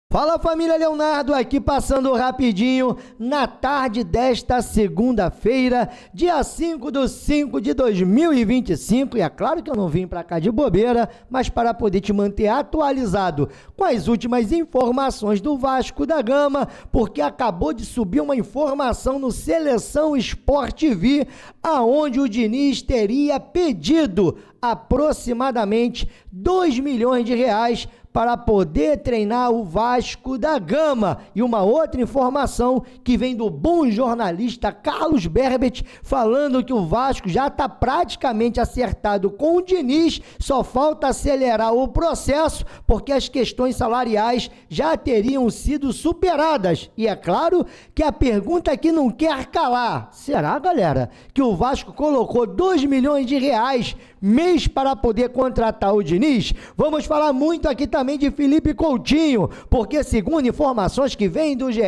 Fala família Leonardo, aqui passando rapidinho na tarde desta segunda-feira, dia 5/5/2025, e é claro que eu não vim para cá de bobeira, mas para poder te manter atualizado com as últimas informações do Vasco da Gama, porque acabou de subir uma informação no Seleção Sport TV, aonde o Diniz teria pedido aproximadamente 2 milhões de reais para poder treinar o Vasco da Gama. E uma outra informação que vem do bom jornalista Carlos Berbet, falando que o Vasco já está praticamente acertado com o Diniz, só falta acelerar o processo, porque as questões salariais já teriam sido superadas. E é claro que a pergunta que não quer calar: será, galera, que o Vasco colocou 2 milhões de reais mês para poder contratar o Diniz? Vamos falar muito aqui também de Felipe Coutinho, porque segundo informações que vêm do GE,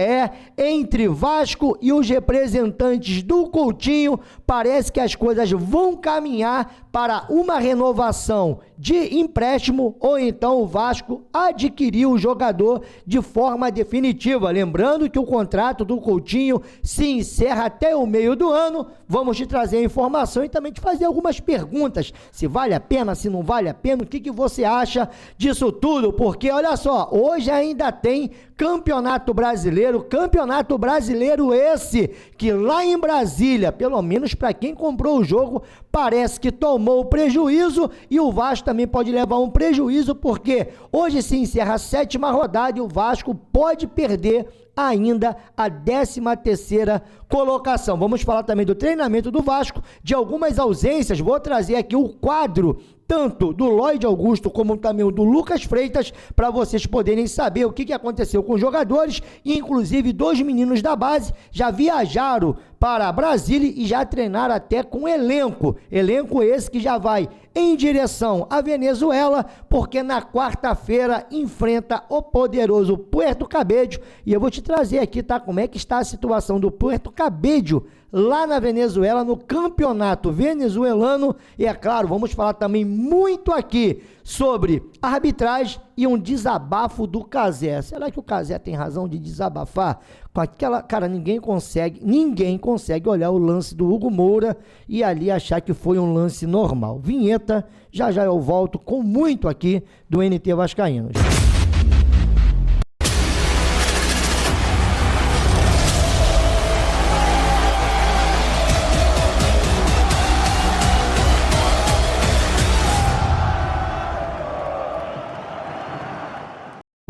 entre Vasco e os representantes do Coutinho, parece que as coisas vão caminhar para uma renovação de empréstimo, ou então o Vasco adquiriu o jogador de forma definitiva. Lembrando que o contrato do Coutinho se encerra até o meio do ano. Vamos te trazer a informação e também te fazer algumas perguntas, se vale a pena, se não vale a pena, o que você acha disso tudo, porque olha só, hoje ainda tem Campeonato Brasileiro esse que lá em Brasília, pelo menos para quem comprou o jogo, parece que tomou prejuízo, e o Vasco também pode levar um prejuízo, porque hoje se encerra a 7ª rodada e o Vasco pode perder ainda a 13ª colocação. Vamos falar também do treinamento do Vasco, de algumas ausências. Vou trazer aqui o quadro tanto do Lloyd Augusto como também o do Lucas Freitas, para vocês poderem saber o que aconteceu com os jogadores, e inclusive 2 meninos da base já viajaram para Brasília e já treinaram até com elenco esse que já vai em direção à Venezuela, porque na quarta-feira enfrenta o poderoso Puerto Cabello, e eu vou te trazer aqui, tá, como é que está a situação do Puerto Cabello lá na Venezuela, no campeonato venezuelano. E é claro, vamos falar também muito aqui sobre arbitragem e um desabafo do Cazé. Será que o Cazé tem razão de desabafar com aquela... Cara, ninguém consegue olhar o lance do Hugo Moura e ali achar que foi um lance normal. Vinheta, já eu volto com muito aqui do NT Vascaínos.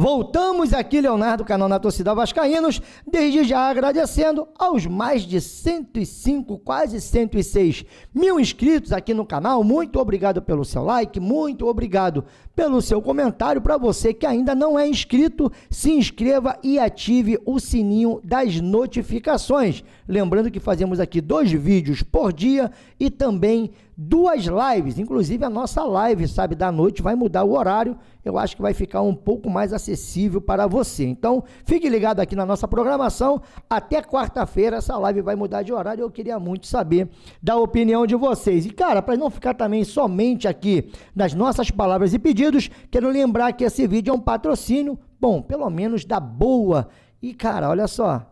Voltamos aqui, Leonardo, canal na torcida Vascaínos, desde já agradecendo aos mais de 105, quase 106 mil inscritos aqui no canal. Muito obrigado pelo seu like, muito obrigado pelo seu comentário. Para você que ainda não é inscrito, se inscreva e ative o sininho das notificações. Lembrando que fazemos aqui 2 vídeos por dia e também 2 lives, inclusive a nossa live, sabe, da noite, vai mudar o horário, eu acho que vai ficar um pouco mais acessível para você. Então, fique ligado aqui na nossa programação, até quarta-feira essa live vai mudar de horário. Eu queria muito saber da opinião de vocês. E cara, para não ficar também somente aqui nas nossas palavras e pedidos, quero lembrar que esse vídeo é um patrocínio, bom, pelo menos da boa. E cara, olha só,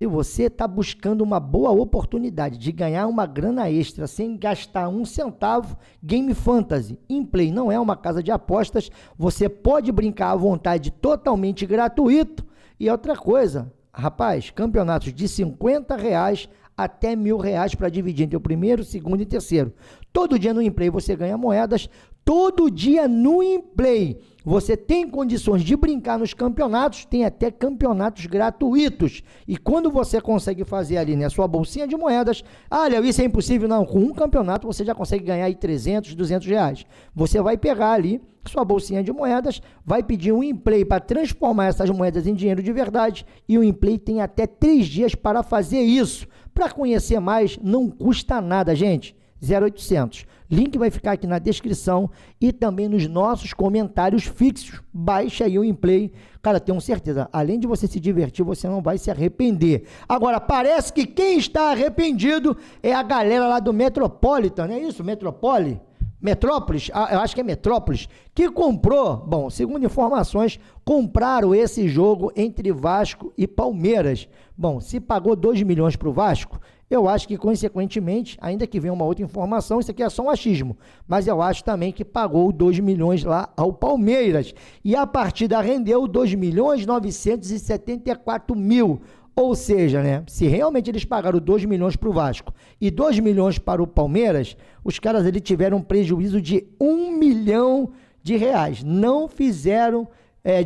se você está buscando uma boa oportunidade de ganhar uma grana extra sem gastar um centavo, Game Fantasy Inplay não é uma casa de apostas, você pode brincar à vontade, totalmente gratuito. E outra coisa, rapaz, campeonatos de R$50 até R$1.000 para dividir entre o primeiro, segundo e terceiro. Todo dia no Inplay você ganha moedas, todo dia no Inplay você tem condições de brincar nos campeonatos, tem até campeonatos gratuitos. E quando você consegue fazer ali, né, sua bolsinha de moedas, olha, isso é impossível, não, com um campeonato você já consegue ganhar aí R$300, R$200. Você vai pegar ali sua bolsinha de moedas, vai pedir um Inplay para transformar essas moedas em dinheiro de verdade, e o Inplay tem até 3 dias para fazer isso. Para conhecer mais, não custa nada, gente. 0800. Link vai ficar aqui na descrição e também nos nossos comentários fixos. Baixa aí o Inplay. Cara, tenho certeza, além de você se divertir, você não vai se arrepender. Agora, parece que quem está arrependido é a galera lá do Metropolitan, não é isso? Metropole? Metrópolis, eu acho que é Metrópolis, que comprou, bom, segundo informações, compraram esse jogo entre Vasco e Palmeiras. Bom, se pagou 2 milhões para o Vasco, eu acho que, consequentemente, ainda que venha uma outra informação, isso aqui é só um achismo, mas eu acho também que pagou 2 milhões lá ao Palmeiras. E a partida rendeu 2.974.000. Ou seja, né, se realmente eles pagaram 2 milhões para o Vasco e 2 milhões para o Palmeiras, os caras ali tiveram um prejuízo de 1 milhão de reais. Não fizeram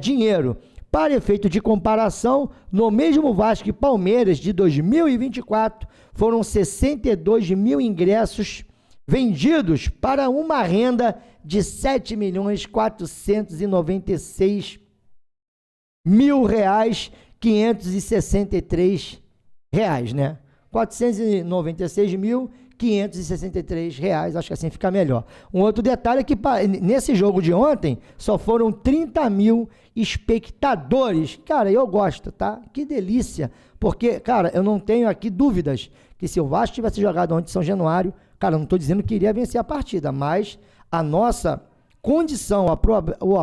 dinheiro. Para efeito de comparação, no mesmo Vasco e Palmeiras de 2024, foram 62 mil ingressos vendidos para uma renda de R$ 7.496.000 563 reais, né? 496.563 reais, acho que assim fica melhor. Um outro detalhe é que nesse jogo de ontem só foram 30 mil espectadores. Cara, eu gosto, tá? Que delícia, porque, cara, eu não tenho aqui dúvidas que se o Vasco tivesse jogado ontem em São Januário, cara, eu não estou dizendo que iria vencer a partida, mas a nossa condição, a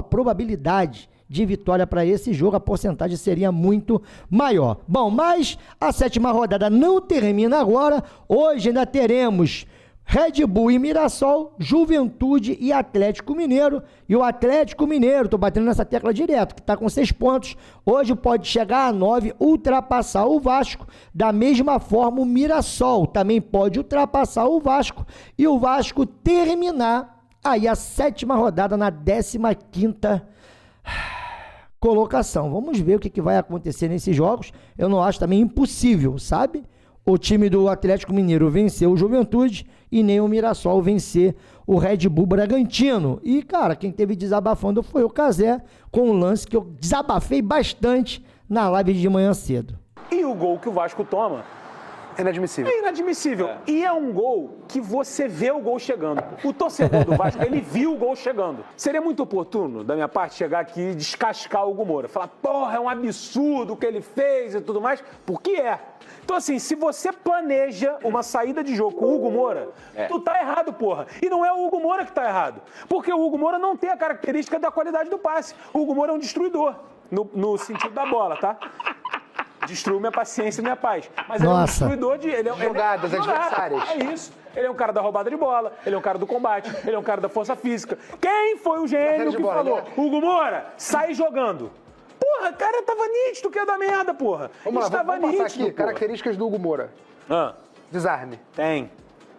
probabilidade de vitória para esse jogo, a porcentagem seria muito maior. Bom, mas a 7ª rodada não termina agora. Hoje ainda teremos Red Bull e Mirassol, Juventude e Atlético Mineiro. E o Atlético Mineiro, estou batendo nessa tecla direto, que está com 6 pontos. Hoje pode chegar a 9, ultrapassar o Vasco. Da mesma forma, o Mirassol também pode ultrapassar o Vasco. E o Vasco terminar aí a 7ª rodada na 15ª colocação. Vamos ver o que vai acontecer nesses jogos. Eu não acho também impossível, sabe? O time do Atlético Mineiro venceu o Juventude e nem o Mirassol vencer o Red Bull Bragantino. E, cara, quem teve desabafando foi o Cazé, com um lance que eu desabafei bastante na live de manhã cedo. E o gol que o Vasco toma é inadmissível. É inadmissível. E é um gol que você vê o gol chegando. O torcedor do Vasco, ele viu o gol chegando. Seria muito oportuno, da minha parte, chegar aqui e descascar o Hugo Moura. Falar, porra, é um absurdo o que ele fez e tudo mais. Porque é. Então, assim, se você planeja uma saída de jogo com o Hugo Moura, tu tá errado, porra. E não é o Hugo Moura que tá errado. Porque o Hugo Moura não tem a característica da qualidade do passe. O Hugo Moura é um destruidor, no sentido da bola, tá? Destruiu minha paciência e minha paz. Mas ele é um destruidor de... Jogadas adversárias. É isso. Ele é um cara da roubada de bola, ele é um cara do combate, ele é um cara da força física. Quem foi o gênio que falou? Né? Hugo Moura, sai jogando. Porra, cara, tava nítido que ia dar merda, porra. Vamos lá, vamos passar aqui. Porra. Características do Hugo Moura. Desarme. Tem.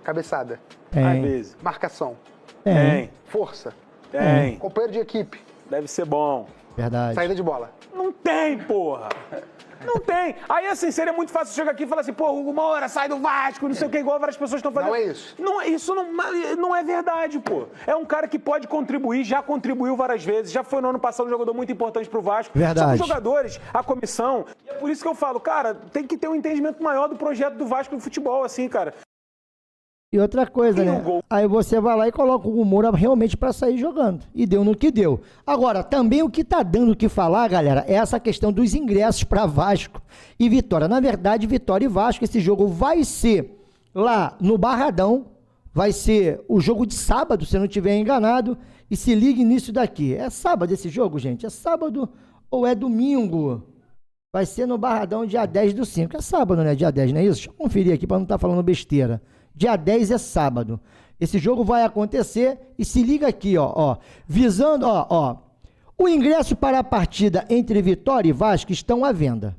Cabeçada. Tem. Às vezes. Marcação. Tem. Força. Tem. Companheiro de equipe. Deve ser bom. Verdade. Saída de bola. Não tem, porra. Não tem. Aí, assim, seria muito fácil chegar aqui e falar assim, pô, Hugo Moura, sai do Vasco, não sei o que, igual várias pessoas estão fazendo. Não é isso. Isso não é verdade, pô. É um cara que pode contribuir, já contribuiu várias vezes, já foi no ano passado um jogador muito importante pro Vasco. Verdade. São os jogadores, a comissão, e é por isso que eu falo, cara, tem que ter um entendimento maior do projeto do Vasco no futebol, assim, cara. E outra coisa, né? Aí você vai lá e coloca o Hugo Moura realmente para sair jogando. E deu no que deu. Agora, também o que tá dando o que falar, galera, é essa questão dos ingressos para Vasco e Vitória. Na verdade, Vitória e Vasco, esse jogo vai ser lá no Barradão. Vai ser o jogo de sábado, se eu não estiver enganado. E se ligue nisso daqui. É sábado esse jogo, gente? É sábado ou é domingo? Vai ser no Barradão, dia 10/5. É sábado, né? Dia 10, não é isso? Deixa eu conferir aqui para não estar falando besteira. Dia 10 é sábado. Esse jogo vai acontecer e se liga aqui, ó, visando, o ingresso para a partida entre Vitória e Vasco estão à venda.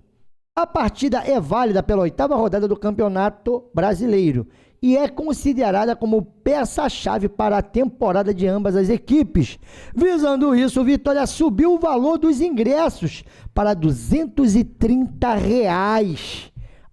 A partida é válida pela 8ª rodada do Campeonato Brasileiro e é considerada como peça-chave para a temporada de ambas as equipes. Visando isso, o Vitória subiu o valor dos ingressos para R$ 230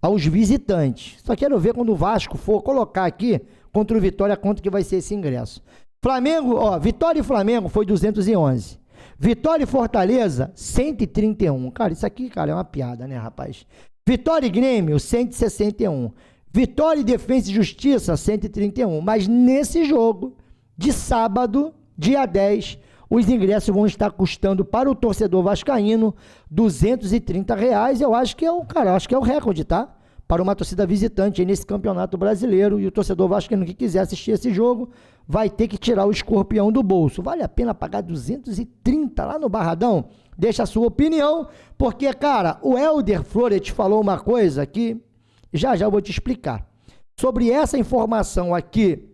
aos visitantes. Só quero ver quando o Vasco for colocar aqui contra o Vitória quanto que vai ser esse ingresso. Flamengo, Vitória e Flamengo foi 211. Vitória e Fortaleza, 131. Cara, isso aqui, cara, é uma piada, né, rapaz? Vitória e Grêmio, 161. Vitória e Defensa e Justiça, 131. Mas nesse jogo de sábado, dia 10, os ingressos vão estar custando para o torcedor vascaíno R$ 230. Eu acho que é o recorde, tá? para uma torcida visitante aí nesse Campeonato Brasileiro, e o torcedor vascaíno que quiser assistir esse jogo vai ter que tirar o escorpião do bolso. Vale a pena pagar 230 lá no Barradão? Deixa a sua opinião, porque, cara, o Helder Flores falou uma coisa que já eu vou te explicar. Sobre essa informação aqui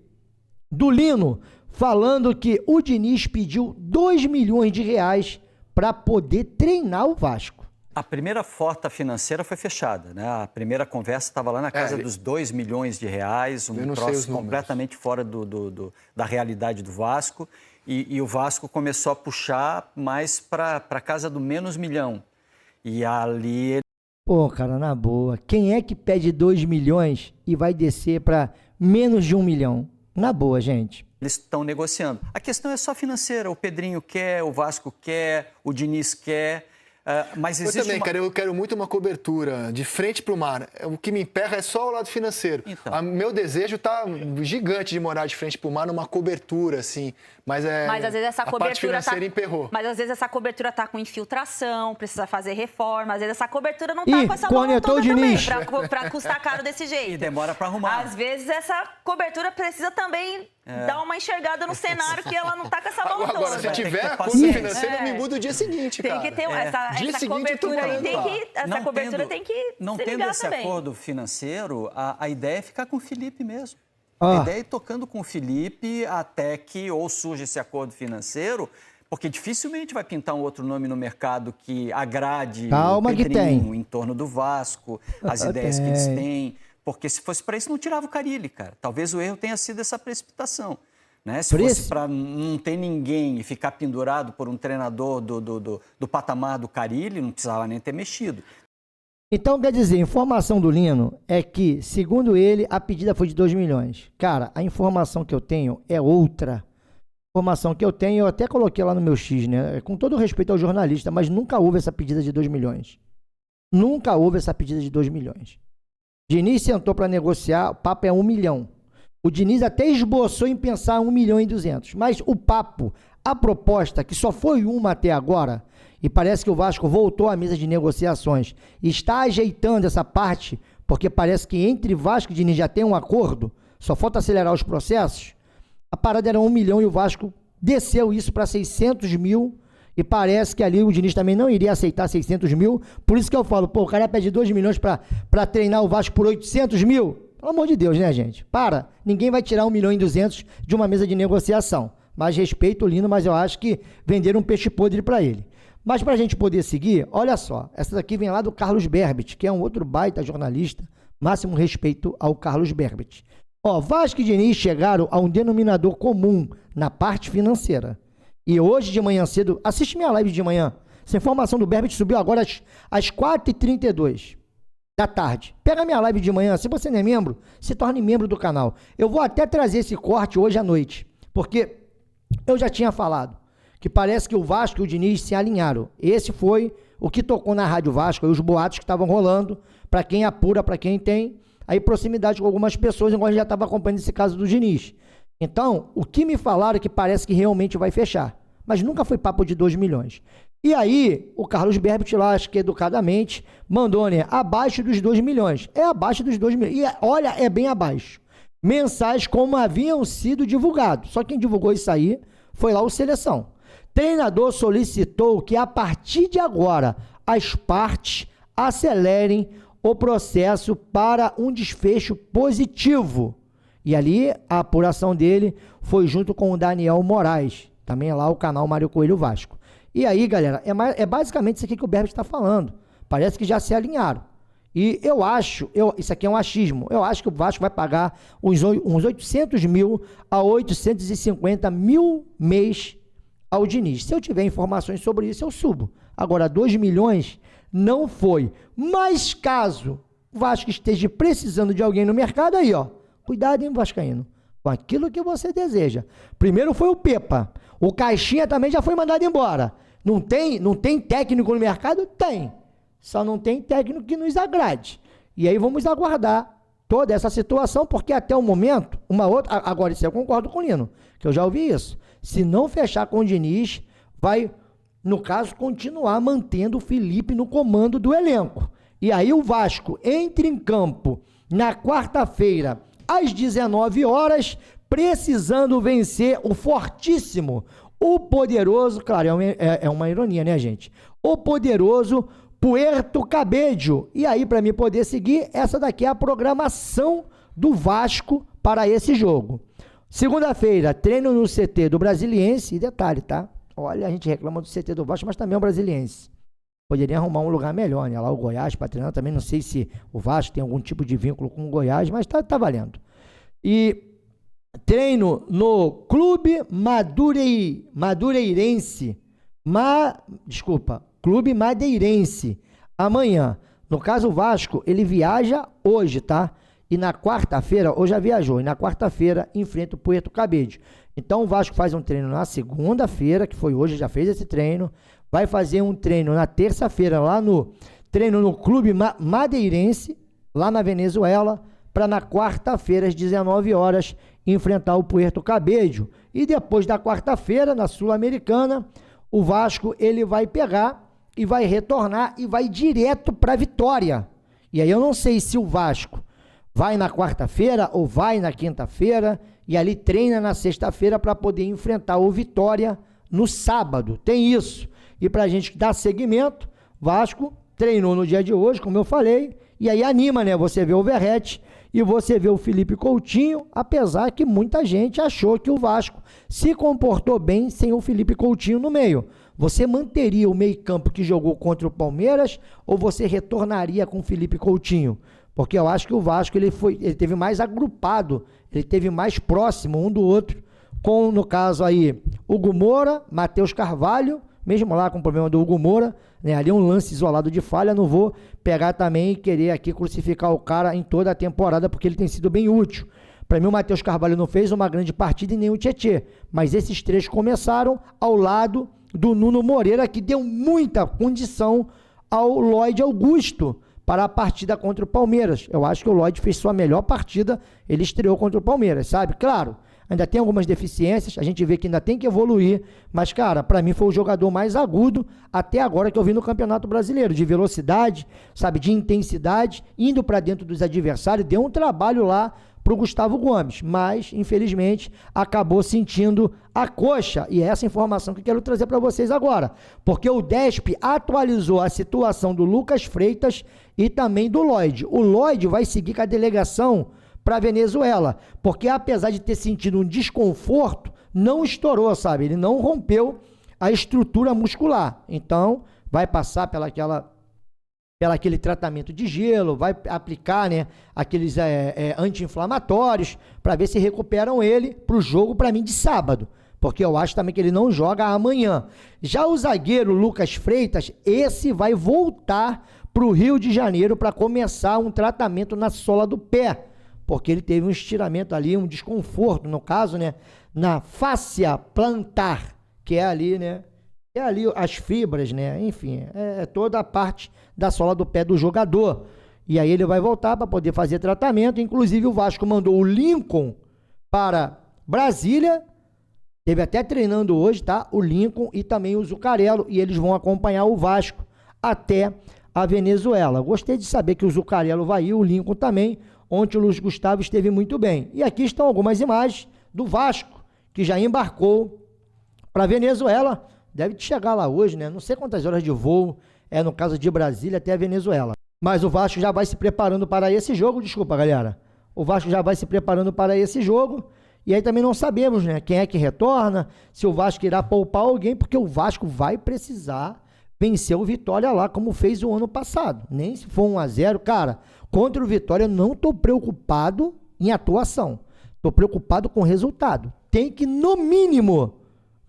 do Lino, falando que o Diniz pediu 2 milhões de reais para poder treinar o Vasco. A primeira porta financeira foi fechada, né? A primeira conversa estava lá na casa dos 2 milhões de reais, um troço completamente fora da realidade do Vasco. E o Vasco começou a puxar mais para a casa do menos milhão. E ali... Pô, cara, na boa, quem é que pede 2 milhões e vai descer para menos de 1 milhão? Na boa, gente. Eles estão negociando. A questão é só financeira. O Pedrinho quer, o Vasco quer, o Diniz quer... mas existe eu também, cara, eu quero muito uma cobertura de frente para o mar. O que me emperra é só o lado financeiro. Então. Meu desejo tá gigante de morar de frente para o mar numa cobertura, assim. Mas às vezes essa cobertura parte financeira emperrou. Mas às vezes essa cobertura tá com infiltração, precisa fazer reforma. Às vezes essa cobertura não tá com essa mão toda também, para custar caro desse jeito. E demora para arrumar. Às vezes essa cobertura precisa também dar uma enxergada no cenário que ela não tá com essa mão toda. Agora, se tiver a conta financeira, eu me mudo o dia seguinte, cara. Tem que ter essa cobertura aí, essa cobertura tem que não tendo esse acordo financeiro, a ideia é ficar com o Felipe mesmo. Ah. A ideia é ir tocando com o Felipe até que ou surja esse acordo financeiro, porque dificilmente vai pintar um outro nome no mercado que agrade o Pedrinho em torno do Vasco, as ideias que eles têm. Porque se fosse para isso, não tirava o Carille, cara. Talvez o erro tenha sido essa precipitação. Né? Se fosse para não ter ninguém e ficar pendurado por um treinador do patamar do Carille, não precisava nem ter mexido. Então, quer dizer, a informação do Lino é que, segundo ele, a pedida foi de 2 milhões. Cara, a informação que eu tenho é outra. A informação que eu tenho, eu até coloquei lá no meu X, né? Com todo respeito ao jornalista, mas nunca houve essa pedida de 2 milhões. Nunca houve essa pedida de 2 milhões. Diniz sentou para negociar, o papo é 1 milhão. O Diniz até esboçou em pensar 1 milhão e 200. Mas o papo, a proposta, que só foi uma até agora, e parece que o Vasco voltou à mesa de negociações e está ajeitando essa parte, porque parece que entre Vasco e Diniz já tem um acordo, só falta acelerar os processos. A parada era 1 milhão e o Vasco desceu isso para 600 mil, e parece que ali o Diniz também não iria aceitar 600 mil, por isso que eu falo, pô, o cara pede 2 milhões para treinar o Vasco por 800 mil. Pelo amor de Deus, né, gente? Ninguém vai tirar 1 milhão e 200 de uma mesa de negociação. Mas respeito o Lino, mas eu acho que venderam um peixe podre para ele. Mas para a gente poder seguir, olha só, essa daqui vem lá do Carlos Berbet, que é um outro baita jornalista, máximo respeito ao Carlos Berbet. Ó, Vasco e Diniz chegaram a um denominador comum na parte financeira. E hoje de manhã cedo, assiste minha live de manhã, essa informação do Berbet subiu agora às 4h32 da tarde. Pega minha live de manhã, se você não é membro, se torne membro do canal. Eu vou até trazer esse corte hoje à noite, porque eu já tinha falado que parece que o Vasco e o Diniz se alinharam. Esse foi o que tocou na Rádio Vasco, os boatos que estavam rolando, para quem apura, para quem tem aí proximidade com algumas pessoas, igual a gente já estava acompanhando esse caso do Diniz. Então, o que me falaram é que parece que realmente vai fechar, mas nunca foi papo de 2 milhões. E aí, o Carlos Berbet lá, acho que educadamente, mandou, né, abaixo dos 2 milhões. É abaixo dos 2 milhões. E olha, é bem abaixo. Mensais como haviam sido divulgados. Só quem divulgou isso aí foi lá o Seleção. Treinador solicitou que, a partir de agora, as partes acelerem o processo para um desfecho positivo. E ali, a apuração dele foi junto com o Daniel Moraes, também lá o canal Mário Coelho Vasco. E aí, galera, é basicamente isso aqui que o Berbet está falando. Parece que já se alinharam. E eu acho, isso aqui é um achismo, eu acho que o Vasco vai pagar uns 800 mil a 850 mil mês ao Diniz. Se eu tiver informações sobre isso, eu subo. Agora, 2 milhões não foi. Mas caso o Vasco esteja precisando de alguém no mercado, aí, ó, cuidado, hein, vascaíno, com aquilo que você deseja. Primeiro foi o Pepa. O Caixinha também já foi mandado embora. Não tem técnico no mercado? Tem. Só não tem técnico que nos agrade. E aí vamos aguardar toda essa situação, porque até o momento, agora isso eu concordo com o Lino, que eu já ouvi isso. Se não fechar com o Diniz, vai, no caso, continuar mantendo o Felipe no comando do elenco. E aí o Vasco entra em campo na quarta-feira, às 19 horas, precisando vencer o fortíssimo, o poderoso, claro, é uma ironia, né, gente? O poderoso Puerto Cabello. E aí, para mim poder seguir, essa daqui é a programação do Vasco para esse jogo. Segunda-feira, treino no CT do Brasiliense. E detalhe, tá? Olha, a gente reclama do CT do Vasco, mas também é o Brasiliense. Poderia arrumar um lugar melhor, né? Lá o Goiás para treinar. Também não sei se o Vasco tem algum tipo de vínculo com o Goiás, mas tá valendo. E treino no Clube Madeirense. Clube Madeirense. Amanhã. No caso, o Vasco, ele viaja hoje, tá? E na quarta-feira, hoje já viajou, e na quarta-feira enfrenta o Puerto Cabello. Então o Vasco faz um treino na segunda-feira, que foi hoje, já fez esse treino. Vai fazer um treino na terça-feira lá no Clube Madeirense, lá na Venezuela, para na quarta-feira, às 19 horas, enfrentar o Puerto Cabello. E depois da quarta-feira, na Sul-Americana, o Vasco ele vai pegar e vai retornar e vai direto para Vitória. E aí eu não sei se o Vasco vai na quarta-feira ou vai na quinta-feira e ali treina na sexta-feira para poder enfrentar o Vitória no sábado. Tem isso. E para a gente dar seguimento, Vasco treinou no dia de hoje, como eu falei, e aí anima, né? Você vê o Verratti e você vê o Felipe Coutinho, apesar que muita gente achou que o Vasco se comportou bem sem o Felipe Coutinho no meio. Você manteria o meio-campo que jogou contra o Palmeiras ou você retornaria com o Felipe Coutinho? Porque eu acho que o Vasco ele teve mais agrupado, ele teve mais próximo um do outro, com, no caso aí, Hugo Moura, Matheus Carvalho, mesmo lá com o problema do Hugo Moura, né, ali um lance isolado de falha, não vou pegar também e querer aqui crucificar o cara em toda a temporada, porque ele tem sido bem útil. Para mim o Matheus Carvalho não fez uma grande partida e nem o Tietê, mas esses três começaram ao lado do Nuno Moreira, que deu muita condição ao Lloyd Augusto para a partida contra o Palmeiras. Eu acho que o Lloyd fez sua melhor partida, ele estreou contra o Palmeiras, sabe? Claro, ainda tem algumas deficiências, a gente vê que ainda tem que evoluir, mas, cara, para mim foi o jogador mais agudo até agora que eu vi no Campeonato Brasileiro, de velocidade, sabe, de intensidade, indo para dentro dos adversários, deu um trabalho lá para o Gustavo Gomes, mas, infelizmente, acabou sentindo a coxa, e é essa informação que eu quero trazer para vocês agora, porque o DESP atualizou a situação do Lucas Freitas e também do Lloyd. O Lloyd vai seguir com a delegação para a Venezuela, porque apesar de ter sentido um desconforto, não estourou, sabe? Ele não rompeu a estrutura muscular. Então, vai passar pelo aquele tratamento de gelo, vai aplicar, né, aqueles anti-inflamatórios para ver se recuperam ele para o jogo, para mim, de sábado. Porque eu acho também que ele não joga amanhã. Já o zagueiro Lucas Freitas, esse vai voltar para o Rio de Janeiro para começar um tratamento na sola do pé, porque ele teve um estiramento ali, um desconforto, no caso, né, na fáscia plantar, que é ali, né, é ali as fibras, né, enfim, é toda a parte da sola do pé do jogador. E aí ele vai voltar para poder fazer tratamento. Inclusive o Vasco mandou o Lincoln para Brasília, teve até treinando hoje, tá, o Lincoln e também o Zuccarello, e eles vão acompanhar o Vasco até a Venezuela. Gostei de saber que o Zuccarello vai ir, o Lincoln também. Ontem o Luiz Gustavo esteve muito bem. E aqui estão algumas imagens do Vasco, que já embarcou para a Venezuela. Deve chegar lá hoje, né? Não sei quantas horas de voo é no caso de Brasília até a Venezuela. Mas o Vasco já vai se preparando para esse jogo. Desculpa, galera. O Vasco já vai se preparando para esse jogo. E aí também não sabemos, né? Quem é que retorna, se o Vasco irá poupar alguém, porque o Vasco vai precisar vencer o Vitória lá, como fez o ano passado. Nem se for 1-0, cara, contra o Vitória eu não estou preocupado em atuação. Estou preocupado com o resultado. Tem que, no mínimo,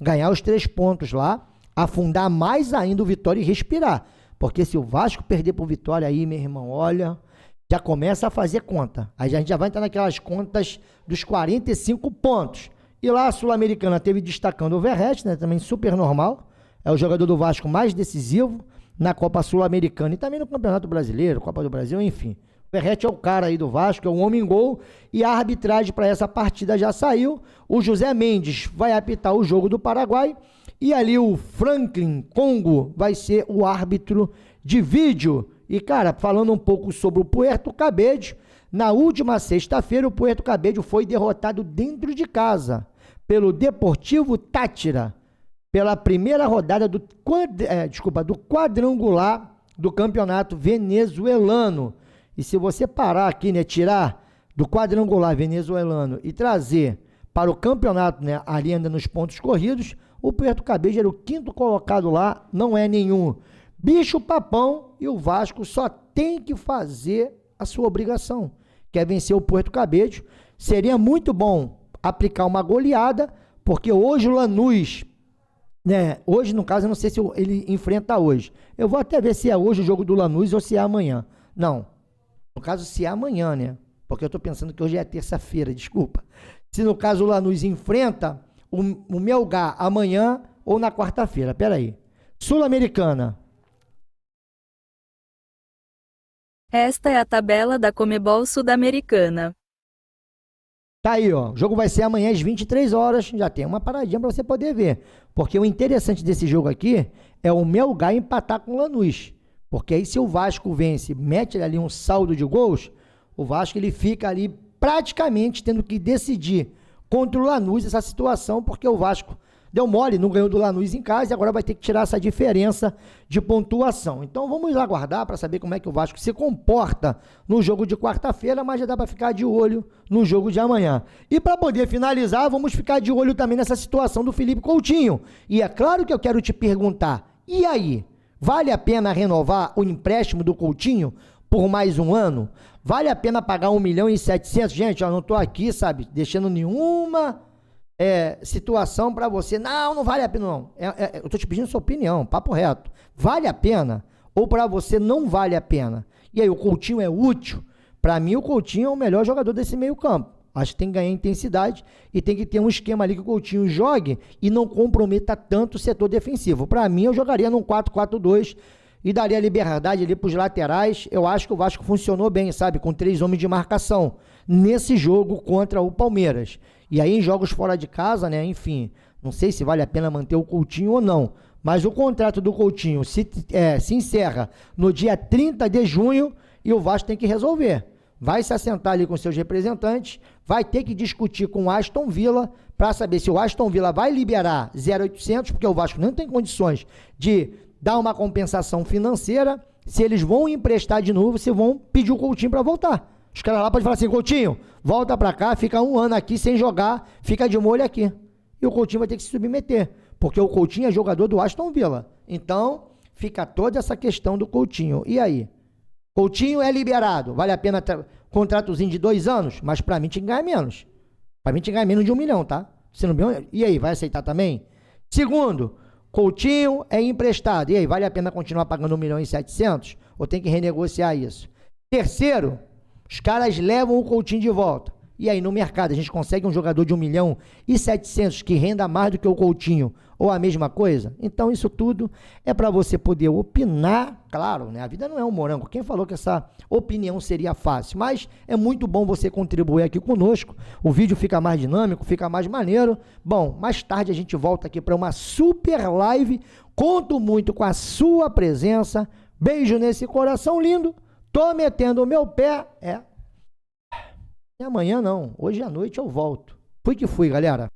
ganhar os 3 pontos lá, afundar mais ainda o Vitória e respirar. Porque se o Vasco perder pro Vitória aí, meu irmão, olha, já começa a fazer conta. Aí a gente já vai entrar naquelas contas dos 45 pontos. E lá a Sul-Americana teve destacando o Verratti, né, também super normal. É o jogador do Vasco mais decisivo na Copa Sul-Americana e também no Campeonato Brasileiro, Copa do Brasil, enfim. O Verratti é o cara aí do Vasco, é um homem-gol, e a arbitragem para essa partida já saiu. O José Mendes vai apitar o jogo do Paraguai e ali o Franklin Congo vai ser o árbitro de vídeo. E, cara, falando um pouco sobre o Puerto Cabello, na última sexta-feira o Puerto Cabello foi derrotado dentro de casa pelo Deportivo Táchira, pela primeira rodada do quadrangular do campeonato venezuelano. E se você parar aqui, né, tirar do quadrangular venezuelano e trazer para o campeonato, né, ali ainda nos pontos corridos, o Puerto Cabello era o 5º colocado lá, não é nenhum bicho papão, e o Vasco só tem que fazer a sua obrigação, que é vencer o Puerto Cabello. Seria muito bom aplicar uma goleada, porque hoje o Lanús, né, hoje no caso eu não sei se ele enfrenta hoje, eu vou até ver se é hoje o jogo do Lanús ou se é amanhã, não, no caso se é amanhã, né, porque eu tô pensando que hoje é terça-feira, desculpa, se no caso o Lanús enfrenta o Melgar amanhã ou na quarta-feira, peraí, Sul-Americana. Esta é a tabela da Conmebol Sudamericana. Tá aí, ó. O jogo vai ser amanhã às 23 horas. Já tem uma paradinha para você poder ver. Porque o interessante desse jogo aqui é o Melgar empatar com o Lanús. Porque aí se o Vasco vence, mete ali um saldo de gols, o Vasco ele fica ali praticamente tendo que decidir contra o Lanús essa situação, porque o Vasco deu mole, não ganhou do Lanús em casa e agora vai ter que tirar essa diferença de pontuação. Então vamos aguardar para saber como é que o Vasco se comporta no jogo de quarta-feira, mas já dá para ficar de olho no jogo de amanhã. E para poder finalizar, vamos ficar de olho também nessa situação do Felipe Coutinho. E é claro que eu quero te perguntar, e aí? Vale a pena renovar o empréstimo do Coutinho por mais um ano? Vale a pena pagar 1.700.000? Gente, eu não estou aqui, sabe, deixando nenhuma situação para você, não vale a pena não, eu tô te pedindo sua opinião, papo reto, vale a pena ou para você não vale a pena? E aí, o Coutinho é útil? Para mim o Coutinho é o melhor jogador desse meio campo, acho que tem que ganhar intensidade e tem que ter um esquema ali que o Coutinho jogue e não comprometa tanto o setor defensivo. Para mim eu jogaria num 4-4-2 e daria liberdade ali para os laterais. Eu acho que o Vasco funcionou bem, sabe, com 3 homens de marcação nesse jogo contra o Palmeiras. E aí em jogos fora de casa, né, enfim, não sei se vale a pena manter o Coutinho ou não, mas o contrato do Coutinho se encerra no dia 30 de junho e o Vasco tem que resolver. Vai se assentar ali com seus representantes, vai ter que discutir com o Aston Villa para saber se o Aston Villa vai liberar 0.800, porque o Vasco não tem condições de dar uma compensação financeira, se eles vão emprestar de novo, se vão pedir o Coutinho para voltar. Os caras lá podem falar assim, Coutinho, volta pra cá, fica um ano aqui sem jogar, fica de molho aqui. E o Coutinho vai ter que se submeter, porque o Coutinho é jogador do Aston Villa. Então, fica toda essa questão do Coutinho. E aí? Coutinho é liberado, vale a pena contratozinho de 2 anos? Mas pra mim tinha que ganhar menos. Pra mim tinha que ganhar menos de 1 milhão, tá? E aí, vai aceitar também? Segundo, Coutinho é emprestado. E aí, vale a pena continuar pagando 1.700.000? Ou tem que renegociar isso? Terceiro, os caras levam o Coutinho de volta. E aí, no mercado, a gente consegue um jogador de 1.700.000 que renda mais do que o Coutinho, ou a mesma coisa? Então, isso tudo é para você poder opinar. Claro, né? A vida não é um morango. Quem falou que essa opinião seria fácil? Mas é muito bom você contribuir aqui conosco. O vídeo fica mais dinâmico, fica mais maneiro. Bom, mais tarde a gente volta aqui para uma super live. Conto muito com a sua presença. Beijo nesse coração lindo. Tô metendo o meu pé, E amanhã não, hoje à noite eu volto. Fui que fui, galera.